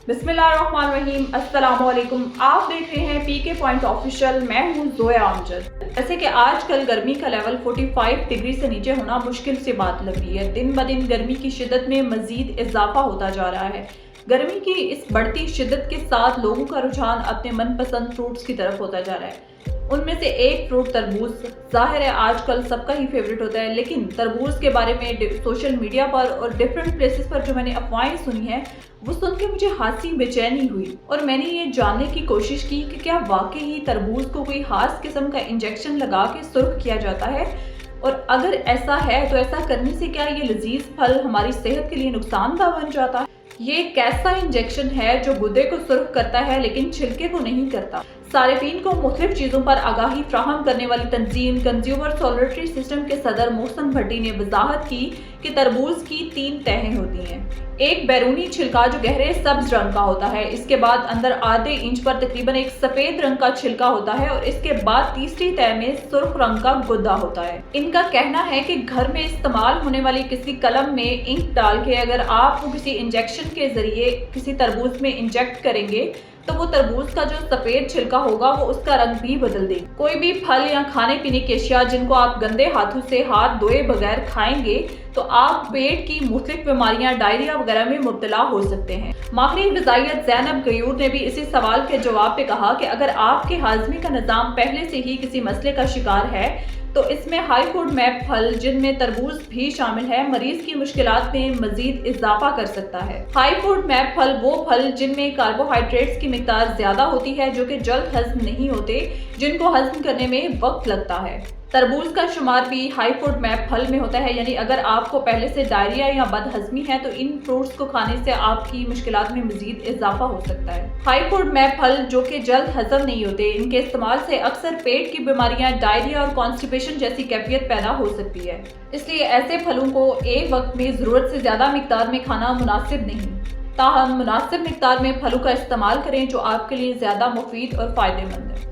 बिस्मिल्लाहिर्रहमानिर्रहीम, अस्सलाम वालेकुम। आप देख रहे हैं पीके पॉइंट ऑफिशियल। मैं हूँ जोया अमजद। जैसे कि आजकल गर्मी का लेवल 45 डिग्री से नीचे होना मुश्किल से बात लग रही है। दिन ब दिन गर्मी की शिद्दत में मजीद इजाफा होता जा रहा है। गर्मी की इस बढ़ती शिद्दत के साथ लोगों का रुझान अपने मनपसंद फ्रूट्स की तरफ होता जा रहा है। उनमें से एक फ्रूट तरबूज जाहिर है आजकल सबका ही फेवरेट होता है, लेकिन तरबूज के बारे में सोशल मीडिया पर और डिफरेंट प्लेसेस पर जो मैंने अफवाहें सुनी हैं वो सुन के मुझे खासी बेचैनी हुई और मैंने ये जानने की कोशिश की कि क्या वाकई ही तरबूज को कोई खास किस्म का इंजेक्शन लगा के सुर्ख किया जाता है, और अगर ऐसा है तो ऐसा करने से क्या ये लजीज फल हमारी सेहत के लिए नुकसानदायक बन जाता है। ये एक ऐसा इंजेक्शन है जो गुर्दे को सुर्ख करता है लेकिन छिलके को नहीं करता। सारिफीन को मुख्तलिफ चीज़ों पर आगाही फ्राहम करने वाली तंजीम कंज्यूमर सॉलिडरी सिस्टम के सदर मोहसन भट्टी ने वजाहत की कि तरबूज की 3 तहें होती हैं। एक बैरूनी छिलका जो गहरे सब्ज रंग का होता है, इसके बाद अंदर आधे इंच पर तकरीबन एक सफेद रंग का छिलका होता है और इसके बाद तीसरी तह में सुर्ख रंग का गुद्दा होता है। इनका कहना है कि घर में इस्तेमाल होने वाली किसी कलम में इंक डाल के अगर आप वो किसी इंजेक्शन के जरिए किसी तरबूज में इंजेक्ट करेंगे तो वो तरबूज का जो सफेद छिलका होगा वो उसका रंग भी बदल देगा। कोई भी फल या खाने पीने की अशिया जिनको आप गंदे हाथों से हाथ धोए बगैर खाएंगे तो आप पेट की मुख्तलिफ बीमारियां, डायरिया वगैरह में मुब्तला हो सकते हैं। माहिर ग़िज़ाइयत ज़ैनब गयूर ने भी इसी सवाल के जवाब पे कहा कि अगर आपके हाजमे का निज़ाम पहले से ही किसी मसले का शिकार है तो इसमें हाई फूड मैप फल जिनमें तरबूज भी शामिल है मरीज की मुश्किलात में मजीद इजाफा कर सकता है। हाई फूड मैप फल वो फल जिनमें कार्बोहाइड्रेट्स की मिकदार ज्यादा होती है जो कि जल्द हजम नहीं होते, जिनको हजम करने में वक्त लगता है। तरबूज का शुमार भी हाई फूड मैप फल में होता है, यानी अगर आपको पहले से डायरिया या बदहजमी है तो इन फ्रूट्स को खाने से आपकी मुश्किलात में मजीद इजाफा हो सकता है। हाई फूड मैप फल जो कि जल्द हजम नहीं होते, इनके इस्तेमाल से अक्सर पेट की बीमारियां, डायरिया और कॉन्स्टिपेशन जैसी कैफियत पैदा हो सकती है। इसलिए ऐसे फलों को एक वक्त में जरूरत से ज्यादा मिकदार में खाना मुनासिब नहीं, ताहम मुनासिब मिकदार में फलों का इस्तेमाल करें जो आपके लिए ज्यादा मुफीद और फायदेमंद है।